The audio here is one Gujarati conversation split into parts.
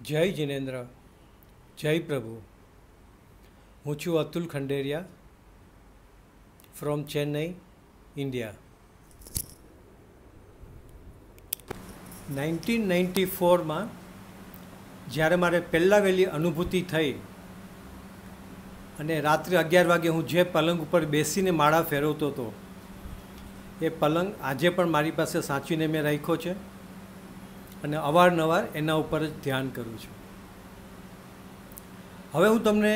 જય જિનેન્દ્ર, જય પ્રભુ. હું છું અતુલ ખંડેરિયા ફ્રોમ ચેન્નઈ, ઇન્ડિયા. 1994માં જ્યારે મારે પહેલાં વહેલી અનુભૂતિ થઈ અને રાત્રે 11 વાગે હું જે પલંગ ઉપર બેસીને માળા ફેરવતો હતો એ પલંગ આજે પણ મારી પાસે સાચવીને મેં રાખ્યો છે અને અવારનવાર એના ઉપર જ ધ્યાન કરું છું. હવે હું તમને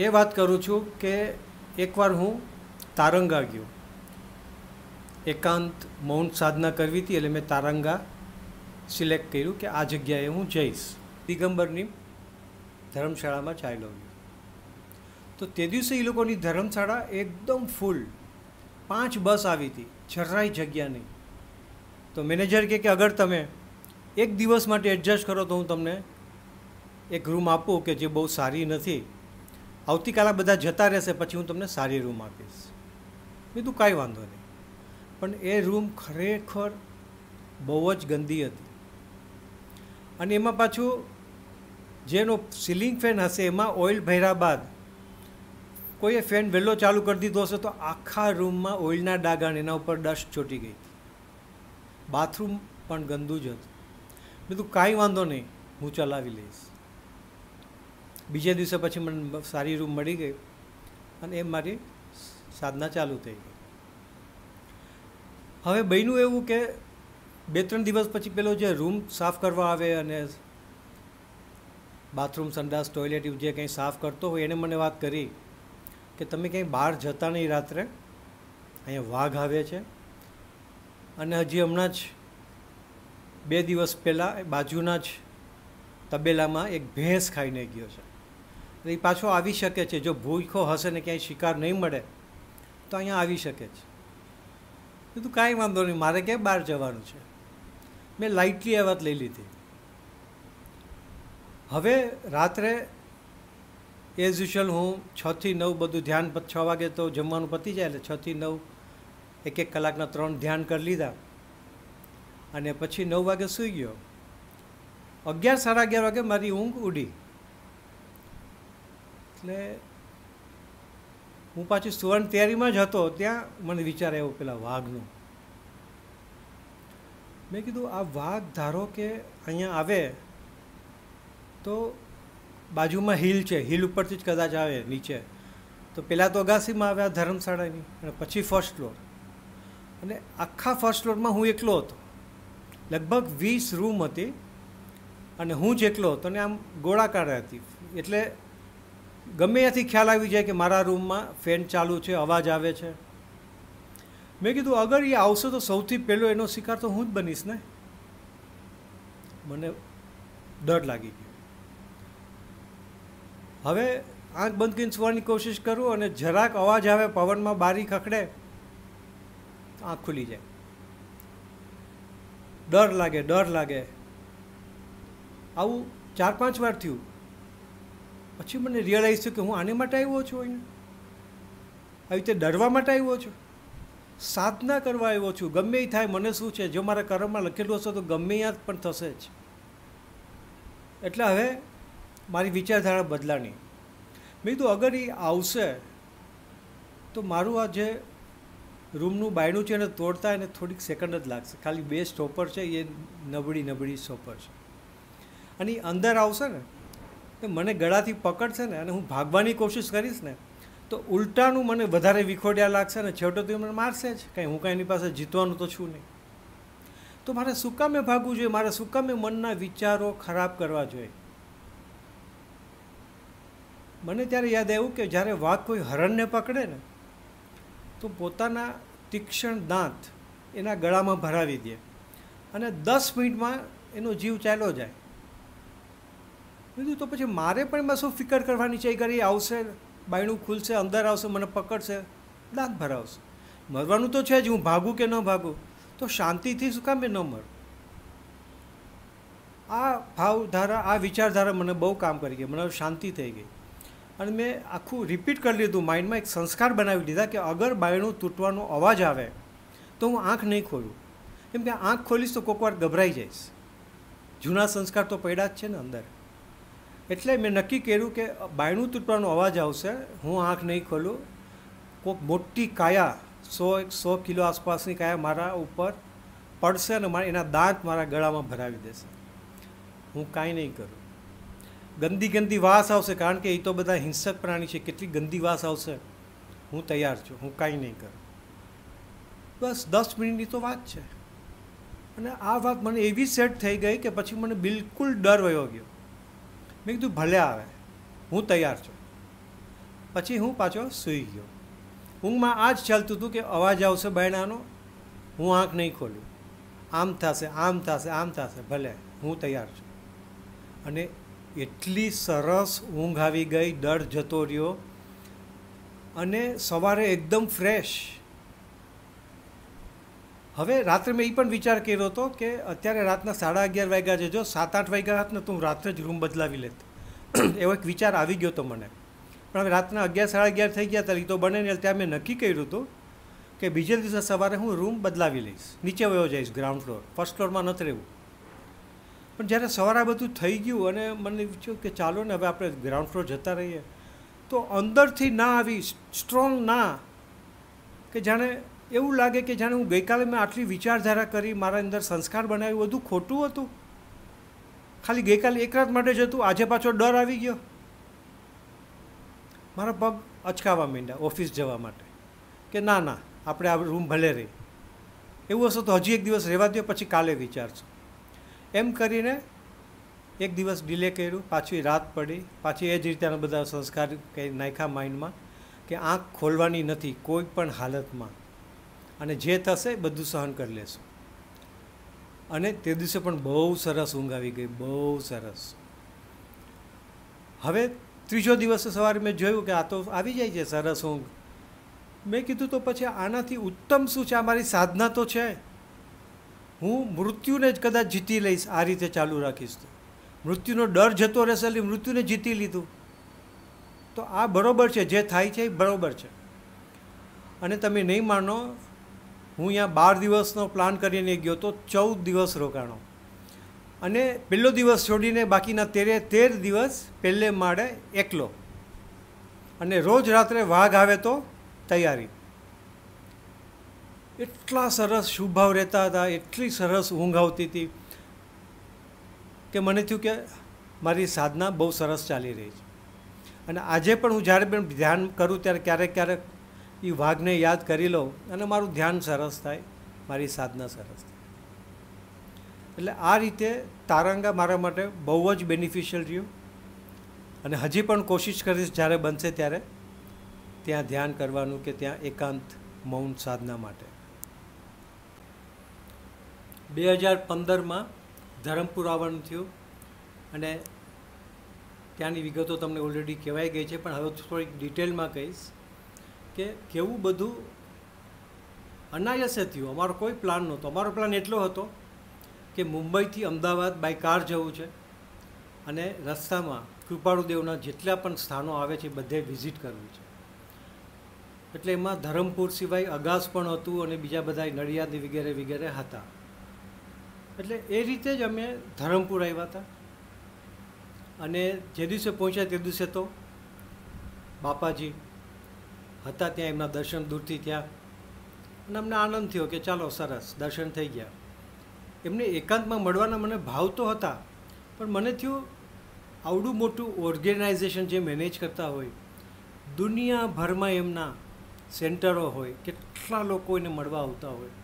એ વાત કરું છું કે એકવાર હું તારંગા ગયો. એકાંત મૌન સાધના કરવી હતી એટલે મેં તારંગા સિલેક્ટ કર્યું કે આ જગ્યાએ હું જઈશ. દિગંબરની ધર્મશાળામાં ચાલ્યો ગયો તો તે દિવસે એ લોકોની ધર્મશાળા એકદમ ફૂલ, 5 બસ આવી હતી, જરાય જગ્યા નહીં. તો મેનેજર કે અગર તમે એક દિવસ માટે એડજસ્ટ કરો તો હું તમને એક રૂમ આપું કે જે બહુ સારી નથી, આવતીકાલે બધા જતા રહેશે પછી હું તમને સારી રૂમ આપીશ. મેં કીધું કાંઈ વાંધો નહીં. પણ એ રૂમ ખરેખર બહુ જ ગંદી હતી અને એમાં પાછું જેનો સીલિંગ ફેન હશે એમાં ઓઇલ ભર્યા બાદ કોઈએ ફેન વહેલો ચાલુ કરી દીધો હશે તો આખા રૂમમાં ઓઇલના ડાઘા એના ઉપર ડસ્ટ ચોંટી ગઈ. બાથરૂમ પણ ગંદુ જ હતું. મેં કીધું કાંઈ વાંધો નહીં, હું ચલાવી લઈશ. બીજે દિવસે પછી મને સારી રૂમ મળી ગઈ અને એ મારી સાધના ચાલુ થઈ ગઈ. હવે બન્યું એવું કે 2-3 દિવસ પછી પેલો જે રૂમ સાફ કરવા આવે અને બાથરૂમ, સંડાસ, ટોયલેટ જે કંઈ સાફ કરતો હોય એને મને વાત કરી કે તમે ક્યાંય બહાર જતા નહીં રાત્રે, અહીંયા વાઘ આવે છે અને હજી હમણાં જ 2 દિવસ પહેલાં બાજુના જ તબેલામાં એક ભેંસ ખાઈને ગયો છે, એ પાછો આવી શકે છે. જો ભૂખો હશે ને ક્યાંય શિકાર નહીં મળે તો અહીંયા આવી શકે છે. કીધું કાંઈ વાંધો નહીં, મારે ક્યાંય બહાર જવાનું છે. મેં લાઇટલી એ વાત લઈ લીધી. હવે રાત્રે એઝ યુઝ્યુઅલ હું 6 થી 9 બધું ધ્યાન, 6 વાગે તો જમવાનું પતી જાય એટલે 6 થી 9 1 કલાકના 3 ધ્યાન કરી લીધા અને પછી 9 વાગે સૂઈ ગયો. 11, 11:30 વાગે મારી ઊંઘ ઉડી. એટલે હું પાછી સુવર્ણ તૈયારીમાં જ હતો ત્યાં મને વિચાર આવ્યો પેલા વાઘનો. મેં કીધું આ વાઘ ધારો કે અહીંયા આવે તો બાજુમાં હિલ છે, હિલ ઉપરથી જ કદાચ આવે નીચે, તો પહેલાં તો અગાસીમાં આવ્યા ધર્મશાળાની અને પછી ફર્સ્ટ ફ્લોર અને આખા ફર્સ્ટ ફ્લોરમાં હું એકલો હતો. લગભગ 20 રૂમ હતી અને હું જ એકલો હતો અને આમ ગોળાકાર હતી એટલે ગમે ત્યાંથી ખ્યાલ આવી જાય કે મારા રૂમમાં ફેન ચાલુ છે, અવાજ આવે છે. મેં કીધું અગર એ આવશે તો સૌથી પહેલો એનો શિકાર તો હું જ બનીશ ને. મને ડર લાગી ગયો. હવે આંખ બંધ કરીને સુવાની કોશિશ કરું અને જરાક અવાજ આવે, પવનમાં બારી ખખડે, આંખ ખુલી જાય. ડર લાગે, ડર લાગે. આવું 4-5 વાર થયું. પછી મને રિયલાઇઝ થયું કે હું આને માટે આવ્યો છું, અહીંયા આવી રીતે ડરવા માટે આવ્યો છું, સાધના કરવા આવ્યો છું. ગમે એ થાય મને શું છે, જો મારા કર્મમાં લખેલું હશે તો ગમે ત્યાં પણ થશે જ. એટલે હવે મારી વિચારધારા બદલાણી. મેં કીધું અગર એ આવશે તો મારું આ જે રૂમનું બાયણું છે એને તોડતા એને થોડીક સેકન્ડ જ લાગશે. ખાલી 2 સ્ટોપર છે, એ નબળી સ્ટોપર છે અને એ અંદર આવશે ને તો મને ગળાથી પકડશે ને અને હું ભાગવાની કોશિશ કરીશ ને તો ઉલટાનું મને વધારે વિખોડ્યા લાગશે ને છેવટે તો મને મારશે જ. કાંઈ હું કાંઈ એની પાસે જીતવાનું તો છું નહીં. તો મારે શું કામે ભાગવું જોઈએ, મારે શું કામે મનના વિચારો ખરાબ કરવા જોઈએ. મને ત્યારે યાદ આવ્યું કે જ્યારે વાઘ કોઈ હરણને પકડે ને તો પોતાના તીક્ષ્ણ દાંત એના ગળામાં ભરાવી દે અને 10 મિનિટમાં એનો જીવ ચાલ્યો જાય. બીજું તો પછી મારે પણ એમાં શું ફિકર કરવાની છે, ઘરે આવશે, બાયણું ખુલશે, અંદર આવશે, મને પકડશે, દાંત ભરાવશે. મરવાનું તો છે જ, હું ભાગું કે ન ભાગું તો શાંતિથી શું કામ ન મર. આ ભાવધારા, આ વિચારધારા મને બહુ કામ કરી ગઈ. મને શાંતિ થઈ ગઈ અને મેં આખું રિપીટ કરી લીધું માઇન્ડમાં. એક સંસ્કાર બનાવી લીધા કે અગર બાયણું તૂટવાનો અવાજ આવે તો હું આંખ નહીં ખોલું, કેમ કે આંખ ખોલીશ તો કોઈક વાર ગભરાઈ જઈશ. જૂના સંસ્કાર તો પડ્યા જ છે ને અંદર. એટલે મેં નક્કી કર્યું કે બાયણું તૂટવાનો અવાજ આવશે, હું આંખ નહીં ખોલું. કોઈક મોટી કાયા 100 કિલો આસપાસની કાયા મારા ઉપર પડશે અને એના દાંત મારા ગળામાં ભરાવી દેશે. હું કાંઈ નહીં કરું. ગંદી વાસ આવશે, કારણ કે એ તો બધા હિંસક પ્રાણી છે, કેટલી ગંદી વાસ આવશે, હું તૈયાર છું, હું કાંઈ નહીં કરું. બસ 10 મિનિટની તો વાત છે. અને આ વાત મને એવી સેટ થઈ ગઈ કે પછી મને બિલકુલ ડર વયો ગયો. મેં કીધું ભલે આવે, હું તૈયાર છું. પછી હું પાછો સૂઈ ગયો. ઊંઘમાં આ જ ચાલતું હતું કે અવાજ આવશે બાયણાનો, હું આંખ નહીં ખોલું, આમ થશે, આમ થશે, આમ થશે, ભલે હું તૈયાર છું. અને એટલી સરસ ઊંઘ આવી ગઈ, ડર જતો રહ્યો અને સવારે એકદમ ફ્રેશ. હવે રાત્રે મેં એ પણ વિચાર કર્યો હતો કે અત્યારે રાતના 11:30 વાગ્યા છે, જો 7-8 વાગ્યા હોત ને તો હું રાત્રે જ રૂમ બદલાવી લેત. એવો એક વિચાર આવી ગયો હતો મને. પણ હવે રાતના 11-11:30 થઈ ગયા ત્યારે એ તો બને ને, ત્યાં મેં નક્કી કર્યું હતું કે બીજે દિવસે સવારે હું રૂમ બદલાવી લઈશ, નીચે વયો જઈશ ગ્રાઉન્ડ ફ્લોર, ફર્સ્ટ ફ્લોરમાં નથી રહેવું. પણ જ્યારે સવારે બધું થઈ ગયું અને મને વિચાર્યું કે ચાલો ને હવે આપણે ગ્રાઉન્ડ ફ્લોર જતા રહીએ, તો અંદરથી ના આવી સ્ટ્રોંગ ના, કે જાણે એવું લાગે કે જાણે હું ગઈકાલે મેં આટલી વિચારધારા કરી, મારા અંદર સંસ્કાર બનાવ્યું, બધું ખોટું હતું. ખાલી ગઈકાલે એક રાત માટે જ હતું, આજે પાછો ડર આવી ગયો. મારા પગ અચકાવા માંડ્યા ઓફિસ જવા માટે કે ના ના આપણે આ રૂમ ભલે રહી, એવું હશે તો હજી એક દિવસ રહેવા દો, પછી કાલે વિચારશું. એમ કરીને એક દિવસ ડિલે કર્યું, પાછી રાત પડી, પાછી એ જ રીતે બધા સંસ્કાર કંઈ નાખ્યા માઇન્ડમાં કે આંખ ખોલવાની નથી કોઈ પણ હાલતમાં, અને જે થશે બધું સહન કરી લેશું. અને તે દિવસે પણ બહુ સરસ ઊંઘ આવી ગઈ, બહુ સરસ. હવે ત્રીજો દિવસે સવારે મેં જોયું કે આ તો આવી જાય છે સરસ ઊંઘ. મેં કીધું તો પછી આનાથી ઉત્તમ શું છે, આ મારી સાધના તો છે, હું મૃત્યુને જ કદાચ જીતી લઈશ આ રીતે ચાલુ રાખીશ તો. મૃત્યુનો ડર જતો રહેશે એટલે મૃત્યુને જીતી લીધું. તો આ બરાબર છે, જે થાય છે એ બરાબર છે. અને તમે નહીં માનો, હું અહીંયા 12 દિવસનો પ્લાન કરીને ગયો તો 14 દિવસ રોકાણો. અને પહેલો દિવસ છોડીને બાકીના 13 દિવસ પહેલે માળે એકલો. અને રોજ રાત્રે વાઘ આવે તો તૈયારી. એટલા સરસ શુભાવ રહેતા હતા, એટલી સરસ ઊંઘ આવતી હતી કે મને થયું કે મારી સાધના બહુ સરસ ચાલી રહી છે. અને આજે પણ હું જ્યારે પણ ધ્યાન કરું ત્યારે ક્યારેક ક્યારેક એ વાઘને યાદ કરી લઉં અને મારું ધ્યાન સરસ થાય, મારી સાધના સરસ થાય. એટલે આ રીતે તારંગા મારા માટે બહુ જ બેનિફિશિયલ રહ્યું. અને હજી પણ કોશિશ કરીશ જ્યારે બનશે ત્યારે ત્યાં ધ્યાન કરવાનું કે ત્યાં એકાંત મૌન સાધના માટે. 2015માં ધરમપુર આવવાનું થયું અને ત્યાંની વિગતો તમને ઓલરેડી કહેવાઈ ગઈ છે, પણ હવે થોડીક ડિટેલમાં કહીશ કે કેવું બધું અનાયાસે થયું. અમારો કોઈ પ્લાન નહોતો. અમારો પ્લાન એટલો હતો કે મુંબઈથી અમદાવાદ બાય કાર જવું છે અને રસ્તામાં કૃપાળુદેવના જેટલા પણ સ્થાનો આવે છે બધે વિઝિટ કરવું છે. એટલે એમાં ધરમપુર સિવાય અગાસ પણ હતું અને બીજા બધા નડિયાદ વગેરે વગેરે હતા. એટલે એ રીતે જ અમે ધરમપુર આવ્યા હતા. અને જે દિવસે પહોંચ્યા તે દિવસે તો બાપાજી હતા ત્યાં, એમના દર્શન દૂરથી થયા અને અમને આનંદ થયો કે ચાલો સરસ દર્શન થઈ ગયા. એમને એકાંતમાં મળવાના મને ભાવ તો હતા, પણ મને થયું આવડું મોટું ઓર્ગેનાઇઝેશન જે મેનેજ કરતા હોય, દુનિયાભરમાં એમના સેન્ટરો હોય, કેટલા લોકો એને મળવા આવતા હોય,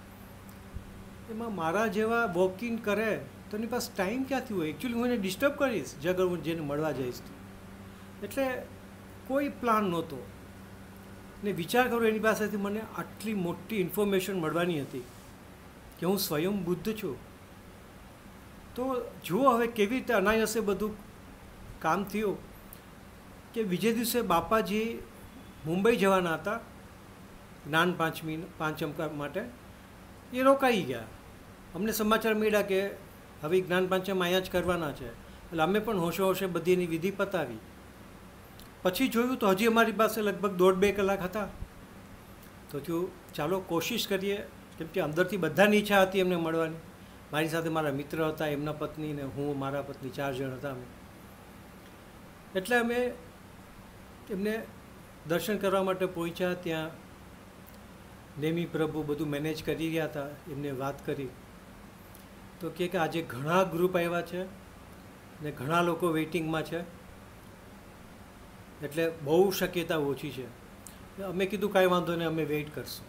એમાં મારા જેવા વોક ઇન કરે તો એની પાસે ટાઈમ ક્યાંથી હોય? એકચ્યુઅલી હું એને ડિસ્ટર્બ કરીશ જે અગર હું જેને મળવા જઈશ તો. એટલે કોઈ પ્લાન નહોતો ને વિચાર કરો એની પાસેથી મને આટલી મોટી ઇન્ફોર્મેશન મળવાની હતી કે હું સ્વયં બુદ્ધ છું. તો જુઓ હવે કેવી રીતે અનાયાસે બધું કામ થયું કે બીજે દિવસે બાપાજી મુંબઈ જવાના હતા જ્ઞાન પાંચમ માટે. એ રોકાઈ ગયા. અમને સમાચાર મળ્યા કે હવે જ્ઞાન પાંચમ અહીંયા જ કરવાના છે. એટલે અમે પણ હોશે હોશે બધી એની વિધિ પતાવી. પછી જોયું તો હજી અમારી પાસે લગભગ 1.5-2 કલાક હતા. તો થયું ચાલો કોશિશ કરીએ, કેમ કે અંદરથી બધાની ઈચ્છા હતી એમને મળવાની. મારી સાથે મારા મિત્ર હતા, એમના પત્ની ને હું, મારા પત્ની, 4 જણ હતા અમે. એટલે અમે એમને દર્શન કરવા માટે પહોંચ્યા. ત્યાં નેમી પ્રભુ બધું મેનેજ કરી રહ્યા હતા. એમને વાત કરી તો કે આજે ઘણા ગ્રુપ આવ્યા છે ને ઘણા લોકો વેઇટિંગમાં છે, એટલે બહુ શક્યતા ઓછી છે. અમે કીધું કાંઈ વાંધો નહીં, અમે વેઇટ કરશું.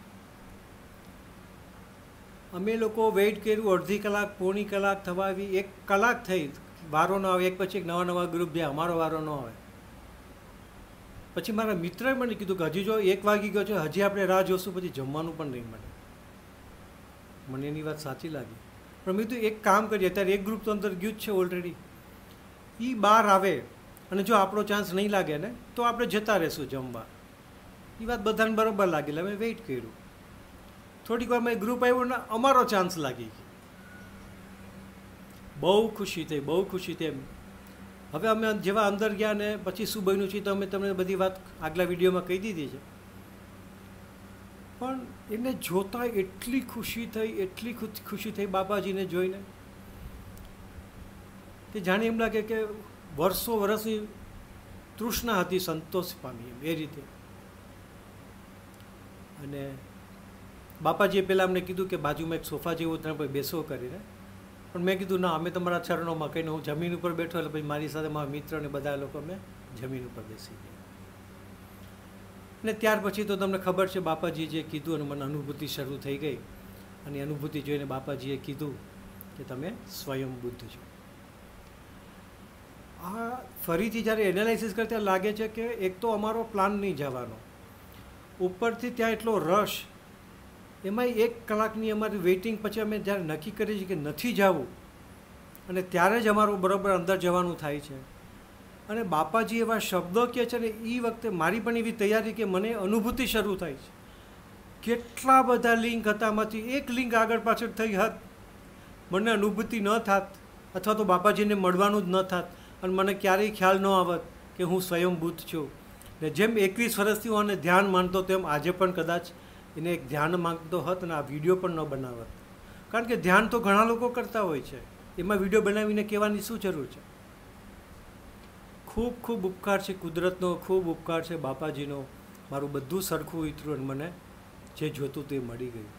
અમે લોકો વેઇટ કર્યું. અડધી કલાક, પોણી કલાક થવા આવી. 1 કલાક થઈ, વારો ન આવે. એક પછી એક નવા ગ્રુપ જે અમારો વારો ન આવે. પછી મારા મિત્રએ મને કીધું કે હજી જો 1 વાગી ગયો છે, હજી આપણે રાહ જોશું, પછી જમવાનું પણ નહીં મળે. મને એની વાત સાચી લાગી. પણ મેં કીધું એક કામ કરીએ, અત્યારે એક ગ્રુપ તો અંદર ગયું જ છે ઓલરેડી. એ બહાર આવે અને જો આપણો ચાન્સ નહીં લાગે ને તો આપણે જતા રહીશું જમવા. એ વાત બધાને બરાબર લાગી. એટલે અમે વેઇટ કર્યું. થોડીક વારમાં ગ્રુપ આવ્યું ને અમારો ચાન્સ લાગી ગયો. બહુ ખુશી થઈ, બહુ ખુશી થઈ. હવે અમે જેવા અંદર ગયા ને પછી શું બન્યું છે તો અમે તમને બધી વાત આગલા વિડીયોમાં કહી દીધી છે. પણ એને જોતા એટલી ખુશી થઈ, એટલી ખુશી થઈ બાપાજીને જોઈને કે જાણે એમ લાગે કે વર્ષો વર્ષની તૃષ્ણા હતી સંતોષ પામી એમ, એ રીતે. અને બાપાજીએ પહેલાં અમને કીધું કે બાજુમાં એક સોફા જેવું તમે કોઈ બેસો કરીને. પણ મેં કીધું ના, અમે તમારા ચરણોમાં કહીને હું જમીન ઉપર બેઠો. એટલે પછી મારી સાથે મારા મિત્ર અને બધા લોકો અમે જમીન ઉપર બેસી ગયા. અને ત્યાર પછી તો તમને ખબર છે બાપાજીએ જે કીધું અને મને અનુભૂતિ શરૂ થઈ ગઈ. અને અનુભૂતિ જોઈને બાપાજીએ કીધું કે તમે સ્વયં બુદ્ધ છો. આ ફરીથી જ્યારે એનાલિસિસ કરતા લાગે છે કે એક તો અમારો પ્લાન નહીં જવાનો, ઉપરથી ત્યાં એટલો રશ, એમાંય 1 કલાકની અમારી વેઇટિંગ. પછી અમે જ્યારે નક્કી કરીએ છીએ કે નથી જવું અને ત્યારે જ અમારું બરાબર અંદર જવાનું થાય છે. અને બાપાજી એવા શબ્દો કહે છે ને, એ વખતે મારી પણ એવી તૈયારી કે મને અનુભૂતિ શરૂ થાય છે. કેટલા બધા લિંક હતા, એમાંથી એક લિંક આગળ પાછળ થઈ હોત, મને અનુભૂતિ ન થાત, અથવા તો બાપાજીને મળવાનું જ ન થાત અને મને ક્યારેય ખ્યાલ ન આવત કે હું સ્વયં બુદ્ધ છું. ને જેમ 21 વર્ષથી હું આને ધ્યાન માનતો, તેમ આજે પણ કદાચ એને એક ધ્યાન માંગતો હોત અને આ વિડીયો પણ ન બનાવત. કારણ કે ધ્યાન તો ઘણા લોકો કરતા હોય છે, એમાં વિડીયો બનાવીને કહેવાની શું જરૂર છે. ખૂબ ખૂબ ઉપકાર છે કુદરતનો, ખૂબ ઉપકાર છે બાપાજીનો. મારું બધું સરખું ઉતર્યું અને મને જે જોતું તે મળી ગયું.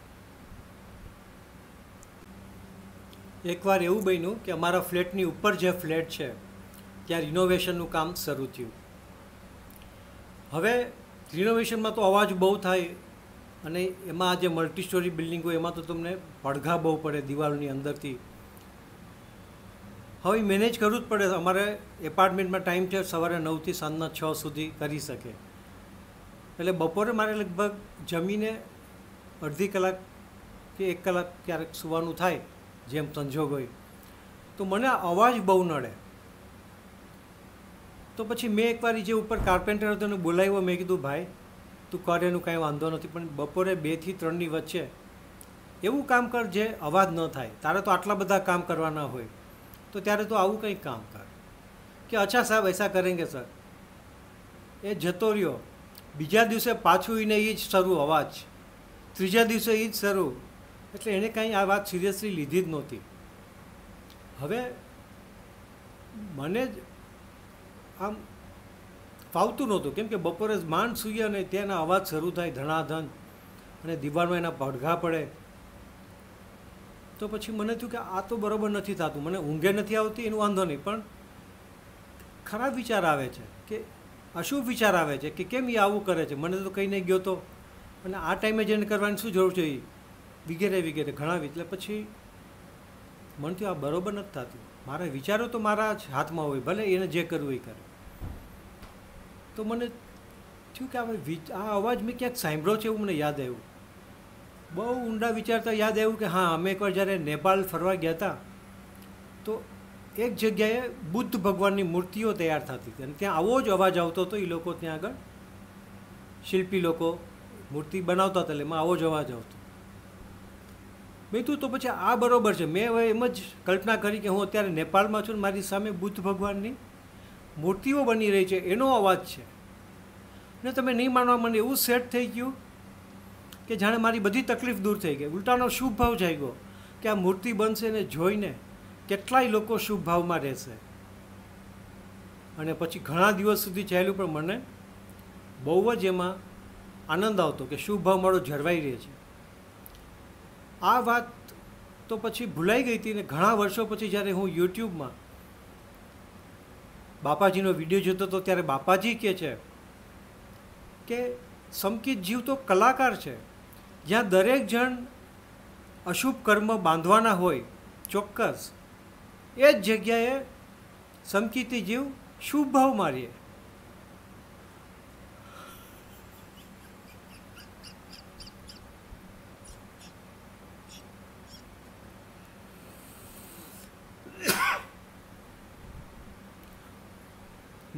એકવાર એવું બન્યું કે અમારા ફ્લેટની ઉપર જે ફ્લેટ છે ત્યાં રિનોવેશનનું કામ શરૂ થયું. હવે રિનોવેશનમાં તો અવાજ બહુ થાય અને એમાં જે મલ્ટી સ્ટોરી બિલ્ડિંગ હોય એમાં તો તમને પડઘા બહુ પડે દિવાલોની અંદરથી. હવે મેનેજ કરવું જ પડે. અમારે એપાર્ટમેન્ટમાં ટાઈમ છે સવારે 9 થી સાંજના 6 સુધી કરી શકે. એટલે બપોરે મારે લગભગ જમીને અડધી કલાક કે 1 કલાક ક્યારેક સૂવાનું થાય, જેમ સંજોગ હોય. તો મને અવાજ બહુ નડે. તો પછી મેં એકવાર જે ઉપર કાર્પેન્ટર હતો એને બોલાવ્યો. મેં કીધું ભાઈ તું કર, એનું કાંઈ વાંધો નથી, પણ બપોરે 2 થી 3ની વચ્ચે એવું કામ કર જે અવાજ ન થાય. તારે તો આટલા બધા કામ કરવાના હોય, તો ત્યારે તો આવું કંઈક કામ કર. કે અચ્છા સાહેબ એસા કરેંગે સર. એ જતો રહ્યો. બીજા દિવસે પાછું એને એ જ શરૂ અવાજ, ત્રીજા દિવસે એ જ શરૂ. એટલે એણે કાંઈ આ વાત સિરિયસલી લીધી જ નહોતી. હવે મને જ આમ ફાવતું નહોતું, કેમ કે બપોરે માંડ સૂઈએ અને ત્યાંના અવાજ શરૂ થાય ધણાધન અને દિવાળમાં એના પડઘા પડે. તો પછી મને થયું કે આ તો બરાબર નથી થતું. મને ઊંઘે નથી આવતી એનું વાંધો નહીં, પણ ખરાબ વિચાર આવે છે કે અશુભ વિચાર આવે છે કે કેમ એ આવું કરે છે. મને તો કહીને ગયો તો અને આ ટાઈમે જઈને કરવાની શું જરૂર છે, વગેરે વગેરે ઘણા. એટલે પછી મને થયું આ બરાબર નથી થતું. મારા વિચારો તો મારા જ હાથમાં હોય, ભલે એને જે કરવું એ કરે. તો મને થયું કે આ અવાજ મેં ક્યાંક સાંભળ્યો છે એવું મને યાદ આવ્યું. બહુ ઊંડા વિચારતા યાદ આવ્યું કે હા, અમે એકવાર જ્યારે નેપાળ ફરવા ગયા હતા તો એક જગ્યાએ બુદ્ધ ભગવાનની મૂર્તિઓ તૈયાર થતી હતી અને ત્યાં આવો જ અવાજ આવતો હતો. એ લોકો ત્યાં આગળ શિલ્પી લોકો મૂર્તિ બનાવતા હતા, એટલે એમાં આવો જ અવાજ આવતો. મેં કીધું તો પછી આ બરાબર છે. મેં હવે એમ જ કલ્પના કરી કે હું અત્યારે નેપાળમાં છું ને મારી સામે બુદ્ધ ભગવાનની મૂર્તિઓ બની રહી છે, એનો અવાજ છે. ને તમે નહીં માનવા, મને એવું સેટ થઈ ગયું કે જાણે મારી બધી તકલીફ દૂર થઈ ગઈ. ઉલટાનો શુભ ભાવ જાગ્યો કે આ મૂર્તિ બનશે ને જોઈને કેટલાય લોકો શુભ ભાવમાં રહેશે. અને પછી ઘણા દિવસ સુધી ચાલ્યું, પણ મને બહુ જ એમાં આનંદ આવતો કે શુભ ભાવ મારો જળવાઈ રહે છે. આ વાત તો પછી ભૂલાઈ ગઈ હતી ને ઘણા વર્ષો પછી જ્યારે હું યુટ્યુબમાં બાપાજીનો વિડીયો જોતો હતો ત્યારે બાપાજી કહે છે કે સંકિત જીવ તો કલાકાર છે. જ્યાં દરેક જણ અશુભ કર્મ બાંધવાના હોય ચોક્કસ, એ જ જગ્યાએ સંકિતી જીવ શુભ ભાવ મારીએ.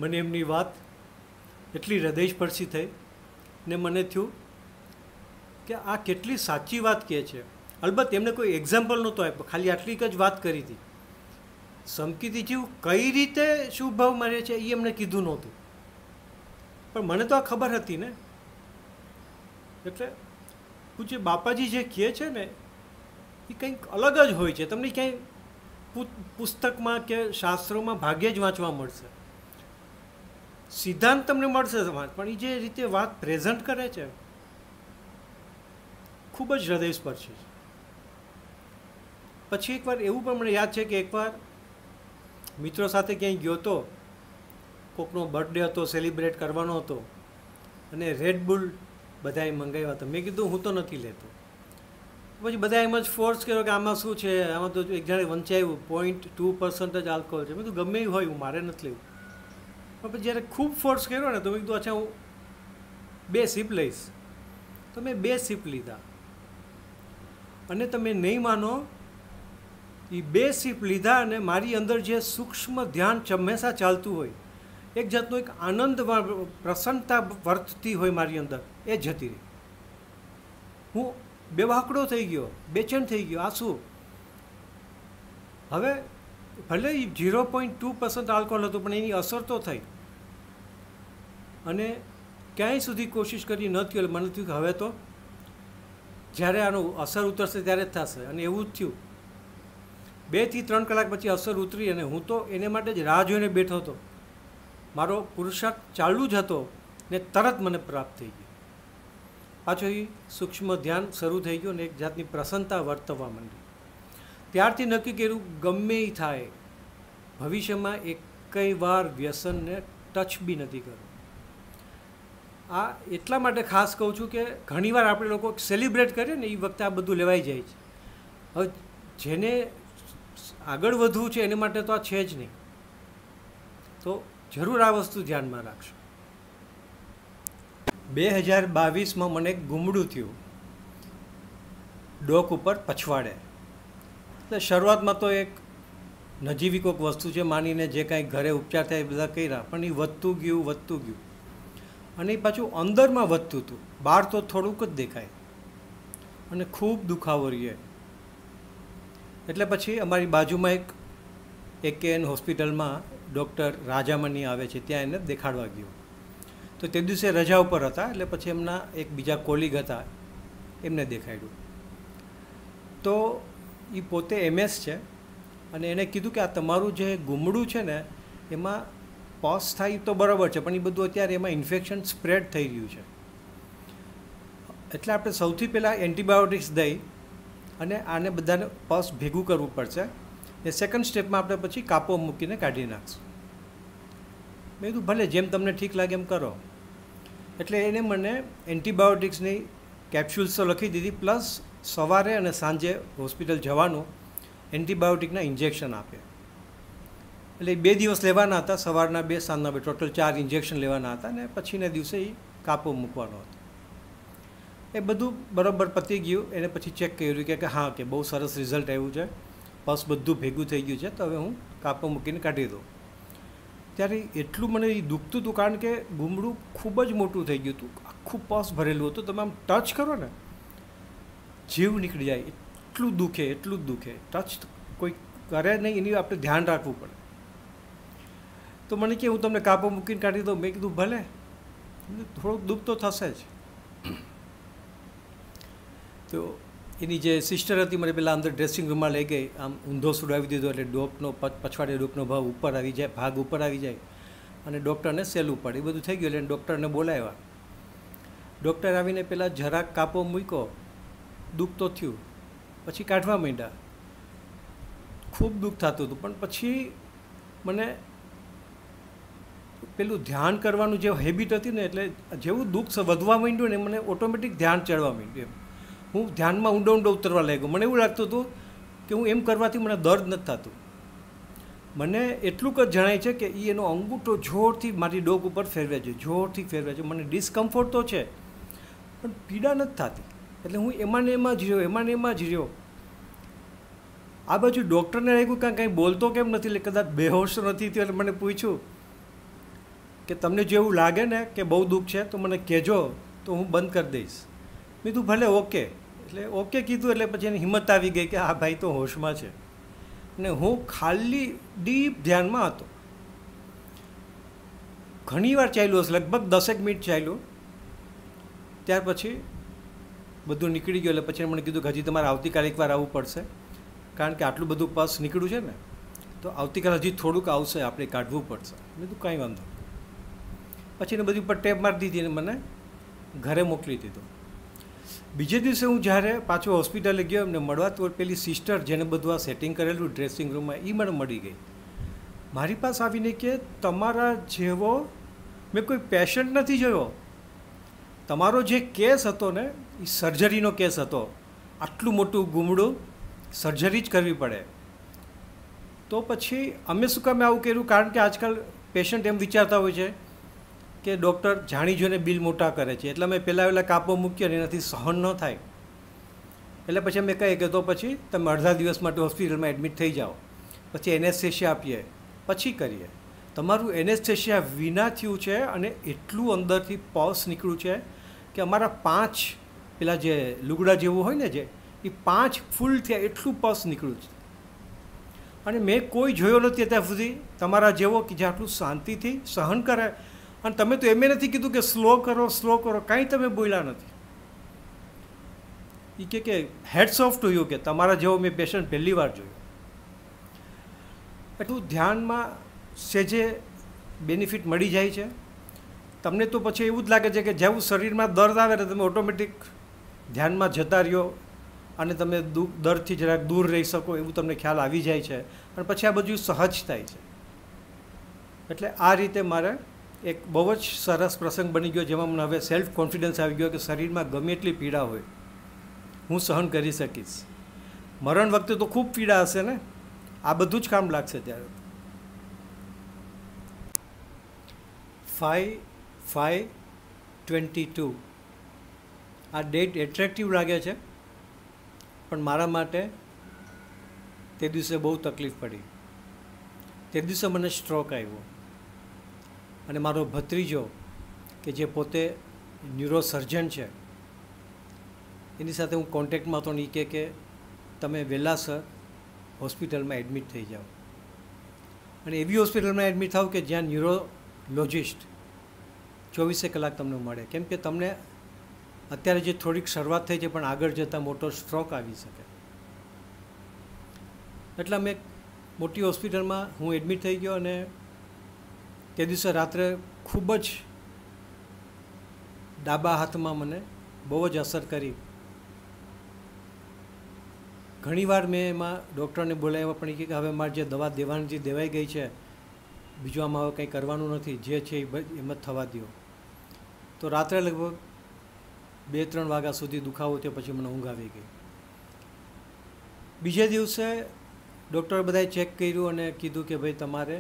મને એમની વાત એટલી હૃદયસ્પર્શી થઈ ને મને થયું કે આ કેટલી સાચી વાત કહે છે. અલબત્ત એમને કોઈ એક્ઝામ્પલ નહોતો આપ્યો, ખાલી આટલી જ વાત કરી હતી. સંકિતી જીવ કઈ રીતે શુભ ભાવ મારે છે એ એમને કીધું નહોતું, પણ મને તો આ ખબર હતી ને. એટલે પૂજ્ય બાપાજી જે કહે છે ને એ કંઈક અલગ જ હોય છે. તમને ક્યાંય પુસ્તકમાં કે શાસ્ત્રોમાં ભાગ્યે જ વાંચવા મળશે. સિદ્ધાંત તમને મળશે પણ એ જે રીતે વાત પ્રેઝન્ટ કરે છે ખૂબ જ હૃદયસ્પર્શી છે. પછી એકવાર એવું પણ મને યાદ છે કે એકવાર મિત્રો સાથે ક્યાંય ગયો હતો, કોકનો બર્થડે હતો, સેલિબ્રેટ કરવાનો હતો, અને રેડ બુલ બધાએ મંગાવ્યા હતા. મેં કીધું હું તો નથી લેતો. પછી બધા એમ જ ફોર્સ કર્યો કે આમાં શું છે, આમાં તો એક જણે વંચાયું 0.2% જ આલ્કોહોલ છે. મેં કીધું ગમે એવું હોય, હું મારે નથી લેવું. પણ પછી જ્યારે ખૂબ ફોર્સ કર્યો ને તો મેં કીધું અચ્છા હું 2 સિપ લઈશ. તો મેં 2 સિપ લીધા અને તમે નહીં માનો, એ 2 સિપ લીધા અને મારી અંદર જે સૂક્ષ્મ ધ્યાન હંમેશા ચાલતું હોય, એક જાતનો એક આનંદ પ્રસન્નતા વર્તતી હોય મારી અંદર, એ જતી રહી. હું બેવાકડો થઈ ગયો, બેચેન થઈ ગયો. આ શું? હવે ભલે 0.2% આલ્કોહોલ હતું પણ એની અસર તો થઈ. અને ક્યાંય સુધી કોશિશ કરી ન થયું. મને થયું કે હવે તો જ્યારે આનો અસર ઉતરશે ત્યારે જ થશે. અને એવું જ થયું. 2 થી 3 કલાક પછી અસર ઉતરી અને હું તો એને માટે જ રાહ જોઈને બેઠો હતો. મારો પુરુષાર્થ ચાલુ જ હતો ને તરત મને પ્રાપ્ત થઈ ગયું. પાછો એ સૂક્ષ્મ ધ્યાન શરૂ થઈ ગયું અને એક જાતની પ્રસન્નતા વર્તવા માંડી. ત્યારથી નક્કી કર્યું ગમે એ થાય ભવિષ્યમાં એકેય વાર વ્યસનને ટચ બી નથી કરવું. આ એટલા માટે ખાસ કહું છું કે ઘણીવાર આપણે લોકો સેલિબ્રેટ કરીએ ને એ વખતે આ બધું લેવાઈ જાય છે. હવે જેને આગળ વધવું છે એને માટે તો આ છે જ નહીં. તો જરૂર આ વસ્તુ ધ્યાનમાં રાખશો. 2022માં મને એક ગુમડું થયું ડોક ઉપર પછવાડે. એટલે શરૂઆતમાં તો એક નજીવી કોઈક વસ્તુ છે માનીને જે કાંઈ ઘરે ઉપચાર થાય એ બધા કર્યા, પણ એ વધતું ગયું અને એ પાછું અંદરમાં વધતું હતું. બહાર તો થોડુંક જ દેખાય અને ખૂબ દુખાવો રહે. એટલે પછી અમારી બાજુમાં એક AKN હોસ્પિટલમાં ડૉક્ટર રાજામની આવે છે, ત્યાં એને દેખાડવા ગયો. તો તે દિવસે રજા ઉપર હતા એટલે પછી એમના એક બીજા કોલિગ હતા, એમને દેખાડ્યું. તો એ પોતે MS છે અને એણે કીધું કે આ તમારું જે ગુમડું છે ને એમાં પસ થાય તો બરાબર છે, પણ એ બધું અત્યારે એમાં ઇન્ફેક્શન સ્પ્રેડ થઈ રહ્યું છે. એટલે આપણે સૌથી પહેલાં એન્ટીબાયોટિક્સ દઈ અને આને બધાને પસ ભેગું કરવું પડશે. એ સેકન્ડ સ્ટેપમાં આપણે પછી કાપો મૂકીને કાઢી નાખશું. મેં કીધું ભલે જેમ તમને ઠીક લાગે એમ કરો. એટલે એને મને એન્ટીબાયોટિક્સની કેપ્સ્યુલ્સ તો લખી દીધી, પ્લસ સવારે અને સાંજે હોસ્પિટલ જવાનું એન્ટીબાયોટિકના ઇન્જેક્શન આપે. એટલે 2 દિવસ લેવાના હતા, સવારના 2, સાંજના 2, ટોટલ 4 ઇન્જેક્શન લેવાના હતા અને પછીના દિવસે એ કાપો મૂકવાનો હતો. એ બધું બરાબર પતી ગયું. એને પછી ચેક કર્યું કે હા કે બહુ સરસ રિઝલ્ટ આવ્યું છે, પસ બધું ભેગું થઈ ગયું છે, તો હવે હું કાપો મૂકીને કાઢી દઉં. ત્યારે એટલું મને એ દુખતું હતું કારણ કે ગુમડું ખૂબ જ મોટું થઈ ગયું હતું, આખું પસ ભરેલું હતું. તમે આમ ટચ કરો ને જીવ નીકળી જાય, એટલું જ દુખે. ટચ કોઈ કરે નહીં એની આપણે ધ્યાન રાખવું પડે. તો મને કે હું તમને કાપો મૂકીને કાઢી દઉં. મેં કીધું ભલે, થોડુંક દુઃખ તો થશે જ. તો એની જે સિસ્ટર હતી મને પહેલાં અંદર ડ્રેસિંગ રૂમમાં લઈ ગઈ, આમ ઊંધો સુડાવી દીધો એટલે ડોકનો પછવાડે ડોકનો ભાગ ઉપર આવી જાય અને ડૉક્ટરને સહેલું પડે. એ બધું થઈ ગયું એટલે ડૉક્ટરને બોલાવ્યા. ડૉક્ટર આવીને પહેલાં જરાક કાપો મૂક્યો, દુઃખ તો થયું, પછી કાઢવા માંડ્યા. ખૂબ દુઃખ થતું હતું, પણ પછી મને પેલું ધ્યાન કરવાનું જે હેબિટ હતી ને, એટલે જેવું દુઃખ વધવા માંડ્યું ને મને ઓટોમેટિક ધ્યાન ચડવા માંડ્યું. હું ધ્યાનમાં ઊંડો ઉતરવા લાગ્યો. મને એવું લાગતું હતું કે હું એમ કરવાથી મને દર્દ નથી થતું. મને એટલું જ જણાય છે કે એનો અંગૂઠો જોરથી મારી ડોક ઉપર ફેરવે છે, જોરથી ફેરવે છે. મને ડિસ્કમ્ફર્ટ તો છે પણ પીડા નથી થતી. એટલે હું એમાં ને એમાં જ રહ્યો. આ બાજુ ડૉક્ટરને લાગ્યું કે કંઈ બોલતો કેમ નથી, એટલે કદાચ બેહોશ નથી થયો. એટલે મને પૂછ્યું કે તમને જો એવું લાગે ને કે બહુ દુઃખ છે તો મને કહેજો, તો હું બંધ કરી દઈશ. મેં કીધું ભલે, ઓકે. એટલે ઓકે કીધું એટલે પછી એની હિંમત આવી ગઈ કે આ ભાઈ તો હોશમાં છે. અને હું ખાલી ડીપ ધ્યાનમાં હતો. ઘણીવાર ચાલ્યું હશે, લગભગ 10 મિનિટ ચાલ્યું. ત્યાર પછી બધું નીકળી ગયું. એટલે પછી મને કીધું કે હજી તમારે આવતીકાલે એકવાર આવવું પડશે, કારણ કે આટલું બધું પસ નીકળ્યું છે ને, તો આવતીકાલે હજી થોડુંક આવશે, આપણે કાઢવું પડશે. મેં કીધું કાંઈ વાંધો. પછી એને બધી ઉપર ટેપ મારી દીધી અને મને ઘરે મોકલી દીધો. બીજે દિવસે હું જ્યારે પાછો હોસ્પિટલે ગયો એમને મળવા, તો પેલી સિસ્ટર જેને બધું આ સેટિંગ કરેલું ડ્રેસિંગ રૂમમાં, એ મને મળી ગઈ. મારી પાસે આવીને કે તમારા જેવો મેં કોઈ પેશન્ટ નથી જોયો. તમારો જે કેસ હતો ને એ સર્જરીનો કેસ હતો. આટલું મોટું ગુમડું સર્જરી જ કરવી પડે. તો પછી અમે શું કામે આવું કર્યું? કારણ કે આજકાલ પેશન્ટ એમ વિચારતા હોય છે કે ડૉક્ટર જાણી જોઈને બિલ મોટા કરે છે, એટલે મેં પહેલાં કાપો મૂક્યો ને એનાથી સહન ન થાય. એટલે પછી અમે કહીએ કે તો પછી તમે અડધા દિવસ માટે હોસ્પિટલમાં એડમિટ થઈ જાઓ, પછી એનેસ્થેશિયા આપીએ, પછી કરીએ. તમારું એનેસ્થેશિયા વિના થયું છે અને એટલું અંદરથી પસ નીકળ્યું છે કે અમારા 5 પેલા જે લુગડા જેવું હોય ને, જે એ 5 ફૂલ થયા એટલું પસ નીકળ્યું છે. અને મેં કોઈ જોયો નથી અત્યાર સુધી તમારા જેવો કે જે આટલું શાંતિથી સહન કરે. અને તમે તો એમ નથી કીધું કે સ્લો કરો, કાંઈ તમે બોલ્યા નથી. એ કે હેડ્સ ઓફ ટુ યુ, કે તમારા જેવો મેં પેશન્ટ પહેલી વાર જોયો. એટલું ધ્યાનમાં સેજે બેનિફિટ મળી જાય છે તમને. તો પછી એવું જ લાગે છે કે જેવું શરીરમાં દર્દ આવે ને તમે ઓટોમેટિક ધ્યાનમાં જતા રહ્યો અને તમે દર્દથી જરાક દૂર રહી શકો એવું તમને ખ્યાલ આવી જાય છે. અને પછી આ બધું સહજ થાય છે. એટલે આ રીતે મારે એક બહુ જ સરસ પ્રસંગ બની ગયો, જેમાં મને હવે સેલ્ફ કોન્ફિડન્સ આવી ગયો કે શરીરમાં ગમે એટલી પીડા હોય હું સહન કરી શકીશ. મરણ વખતે તો ખૂબ પીડા હશે ને, આ બધું જ કામ લાગશે ત્યારે. 5/5/22 આ ડેટ એટ્રેક્ટિવ લાગે છે, પણ મારા માટે તે દિવસે બહુ તકલીફ પડી. તે દિવસે મને સ્ટ્રોક આવ્યો. અને મારો ભત્રીજો કે જે પોતે ન્યુરોસર્જન છે, એની સાથે હું કોન્ટેક્ટમાં હતો. એ કે તમે વહેલાસર હોસ્પિટલમાં એડમિટ થઈ જાઓ, અને એવી હોસ્પિટલમાં એડમિટ થાવ કે જ્યાં ન્યુરોલોજિસ્ટ 24 કલાક તમને મળે. કેમ કે તમને અત્યારે જે થોડીક શરૂઆત થઈ છે, પણ આગળ જતાં મોટો સ્ટ્રોક આવી શકે. એટલે મેં મોટી હોસ્પિટલમાં હું એડમિટ થઈ ગયો. અને તે દિવસે રાત્રે ખૂબ જ ડાબા હાથમાં મને બહુ જ અસર કરી. ઘણીવાર મેં એમાં ડૉક્ટરને બોલાવ્યા, પણ એ કે હવે મારે જે દવા દેવાની જે દેવાઈ ગઈ છે, બીજું આમાં હવે કંઈ કરવાનું નથી, જે છે એ એમ જ થવા દો. તો રાત્રે લગભગ 2-3 વાગ્યા સુધી દુખાવો થયો. પછી મને ઊંઘ આવી ગઈ. બીજે દિવસે ડૉક્ટરે બધાએ ચેક કર્યું અને કીધું કે ભાઈ તમારે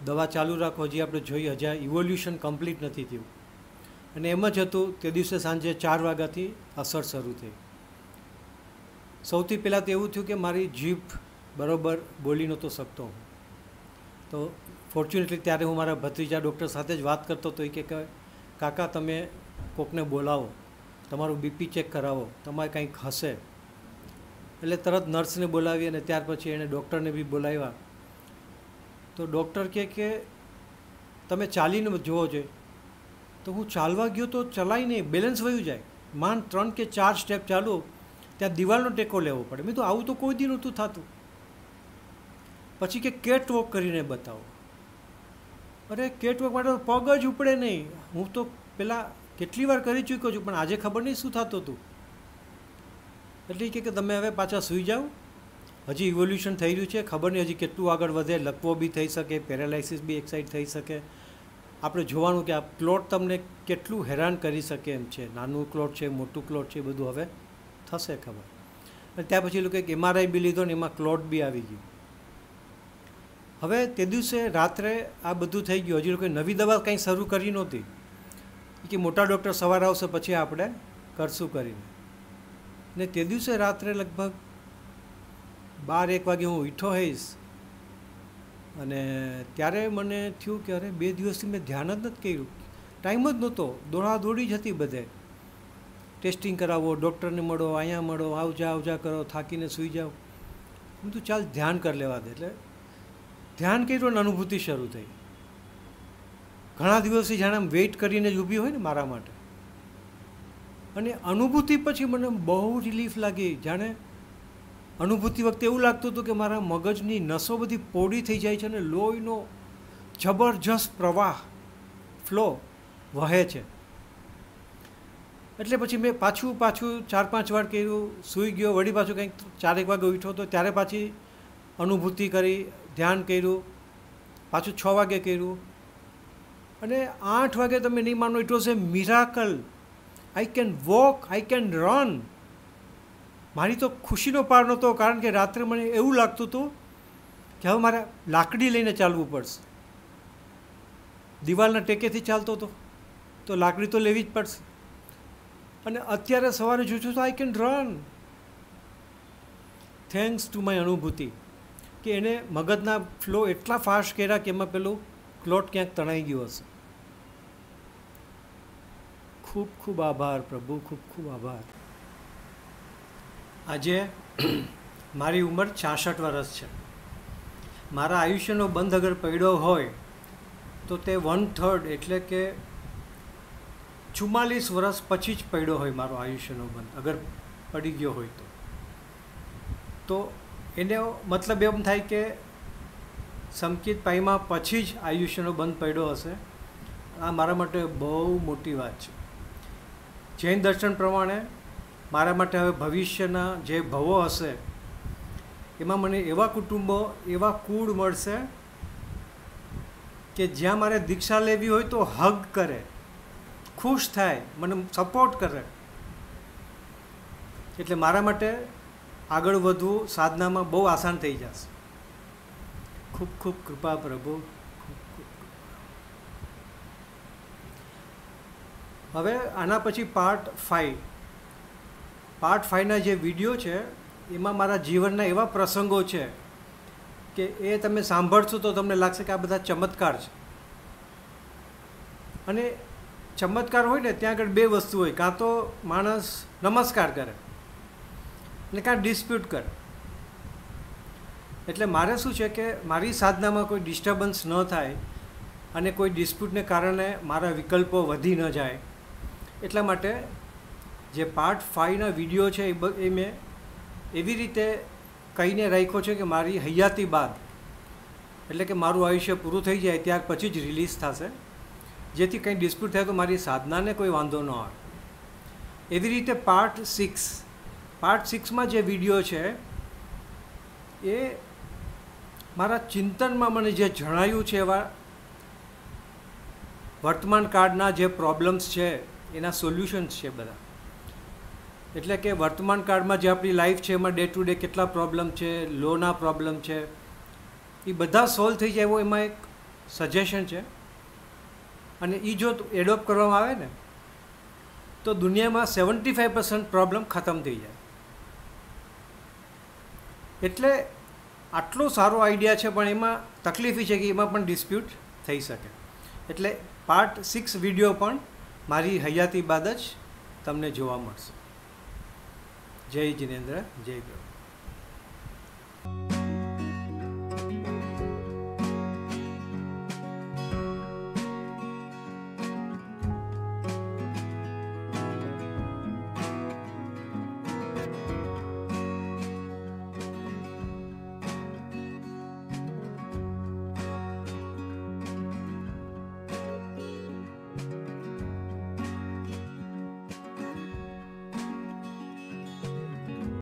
દવા ચાલુ રાખો. હજી આપણે જોઈએ, હજી ઇવોલ્યુશન કમ્પ્લીટ નથી થયું. અને એમ જ હતું. તે દિવસે સાંજે 4 વાગ્યાથી અસર શરૂ થઈ. સૌથી પહેલાં તો એવું થયું કે મારી જીભ બરાબર બોલી નહોતો શકતો હું. તો ફોર્ચ્યુનેટલી ત્યારે હું મારા ભત્રીજા ડૉક્ટર સાથે જ વાત કરતો હતો. એ કે કાકા તમે કોકને બોલાવો, તમારું બીપી ચેક કરાવો, તમારે કંઈક હશે. એટલે તરત નર્સને બોલાવી અને ત્યાર પછી એણે ડૉક્ટરને બી બોલાવ્યા. તો ડૉક્ટર કે તમે ચાલીને જોવો જોઈએ. તો હું ચાલવા ગયો તો ચલાય નહીં, બેલેન્સ વયું જાય. માંડ 3 કે 4 સ્ટેપ ચાલુ ત્યાં દિવાલનો ટેકો લેવો પડે. મેં તો આવું તો કોઈ દી નહોતું થતું. પછી કે કેટ વોક કરીને બતાવો. અરે કેટ વોક માટે પગ જ ઉપડે નહીં. હું તો પહેલાં કેટલી વાર કરી ચૂક્યો છું, પણ આજે ખબર નહીં શું થતું હતું. એટલે કે તમે હવે પાછા સૂઈ જાઓ, હજી ઇવોલ્યુશન થઈ રહ્યું છે, ખબર નહીં હજી કેટલું આગળ વધે, લકવો બી થઈ શકે, પેરાલાઇસિસ બી એક સાઈડ થઈ શકે. આપણે જોવાનું કે આ ક્લોટ તમને કેટલું હેરાન કરી શકે એમ છે. નાનું ક્લોટ છે, મોટું ક્લોટ છે, એ બધું હવે થશે ખબર. અને ત્યાર પછી લોકો એક MRI બી લીધો ને એમાં ક્લોટ બી આવી ગયું. હવે તે દિવસે રાત્રે આ બધું થઈ ગયું. હજી લોકોએ નવી દવા કંઈ શરૂ કરી નહોતી કે મોટા ડૉક્ટર સવારે આવશે પછી આપણે કરશું કરીને. ને તે દિવસે રાત્રે લગભગ 12-1 વાગે હું ઉઠ્યો હઈશ અને ત્યારે મને થયું કે અરે 2 દિવસથી મેં ધ્યાન જ નથી કર્યું. ટાઈમ જ નહોતો, દોડાદોડી જ હતી બધે. ટેસ્ટિંગ કરાવો, ડૉક્ટરને મળો, અહીંયા મળો, આવજા કરો, થાકીને સૂઈ જાઓ. હું તો ચાલ ધ્યાન કરી લેવા દે. એટલે ધ્યાન કર્યું અને અનુભૂતિ શરૂ થઈ. ઘણા દિવસથી જાણે આમ વેઇટ કરીને જ ઊભી હોય ને મારા માટે. અને અનુભૂતિ પછી મને બહુ રિલીફ લાગી. જાણે અનુભૂતિ વખતે એવું લાગતું હતું કે મારા મગજની નસો બધી પોડી થઈ જાય છે અને લોહીનો જબરજસ્ત પ્રવાહ ફ્લો વહે છે. એટલે પછી મેં પાછું 4-5 વાર કર્યું, સૂઈ ગયો, વળી પાછું કંઈક 4-1 વાગે ઉઠ્યો તો ત્યારે પાછી અનુભૂતિ કરી, ધ્યાન કર્યું, પાછું 6 વાગે કર્યું અને 8 વાગે તમે નહીં માનો, it was A મિરાકલ. I can walk, I can run. મારી તો ખુશીનો પાર નહોતો, કારણ કે રાત્રે મને એવું લાગતું હતું કે હવે મારે લાકડી લઈને ચાલવું પડશે. દિવાલના ટેકેથી ચાલતો હતો તો લાકડી તો લેવી જ પડશે. અને અત્યારે સવારે જોઉં છું તો I can run. Thanks to my અનુભૂતિ કે એને મગજના ફ્લો એટલા ફાસ્ટ કર્યા કે એમાં પેલું ક્લોટ ક્યાંક તણાઈ ગયું હશે. ખૂબ ખૂબ આભાર પ્રભુ, ખૂબ ખૂબ આભાર. આજે મારી ઉંમર 66 વર્ષ છે. મારા આયુષ્યનો બંધ અગર પડ્યો હોય તો તે 1/3 એટલે કે 44 વર્ષ પછી જ પડ્યો હોય મારો આયુષ્યનો બંધ, અગર પડી ગયો હોય તો એને મતલબ એમ થાય કે સંકિત પાઈમાં પછી જ આયુષ્યનો બંધ પડ્યો હશે. આ મારા માટે બહુ મોટી વાત છે. જૈન દર્શન પ્રમાણે મારા માટે હવે ભવિષ્યના જે ભવો હશે એમાં મને એવા કુટુંબો, એવા કુળ મળશે કે જ્યાં મારે દીક્ષા લેવી હોય તો હગ કરે, ખુશ થાય, મને સપોર્ટ કરે. એટલે મારા માટે આગળ વધવું સાધનામાં બહુ આસાન થઈ જશે. ખૂબ ખૂબ કૃપા પ્રભુ. હવે આના પછી પાર્ટ 5ના જે વિડીયો છે એમાં મારા જીવનના એવા પ્રસંગો છે કે એ તમે સાંભળશો તો તમને લાગશે કે આ બધા ચમત્કાર છે. અને ચમત્કાર હોય ને ત્યાં આગળ 2 વસ્તુ હોય, કાં તો માણસ નમસ્કાર કરે અને કાં ડિસ્પ્યુટ કરે. એટલે મારે શું છે કે મારી સાધનામાં કોઈ ડિસ્ટર્બન્સ ન થાય અને કોઈ ડિસ્પ્યુટને કારણે મારા વિકલ્પો વધી ન જાય. એટલા માટે જે પાર્ટ 5ના વિડીયો છે એ મેં એવી રીતે કહીને રાખ્યો છે કે મારી હયાતી બાદ, એટલે કે મારું આયુષ્ય પૂરું થઈ જાય ત્યાર પછી જ રિલીઝ થશે, જેથી કંઈ ડિસ્પ્યુટ થાય તો મારી સાધનાને કોઈ વાંધો ન આવે. એવી રીતે પાર્ટ 6માં જે વિડીયો છે એ મારા ચિંતનમાં મને જે જણાયું છે એવા વર્તમાન કાળના જે પ્રોબ્લેમ્સ છે એના સોલ્યુશન્સ છે બધા. એટલે કે વર્તમાન કાળમાં જે આપણી લાઈફ છે એમાં ડે ટુ ડે કેટલા પ્રોબ્લેમ છે, લોના પ્રોબ્લેમ છે, એ બધા સોલ્વ થઈ જાય એવો એમાં એક સજેશન છે. અને એ જો એડોપ્ટ કરવામાં આવે ને તો દુનિયામાં 75% પ્રોબ્લેમ ખતમ થઈ જાય. એટલે આટલો સારો આઈડિયા છે, પણ એમાં તકલીફ એ છે કે એમાં પણ ડિસ્પ્યુટ થઈ શકે. એટલે પાર્ટ 6 વિડીયો પણ મારી હયાતી બાદ જ તમને જોવા મળશે. જય જિનેન્દ્ર, જય પ્રભુ.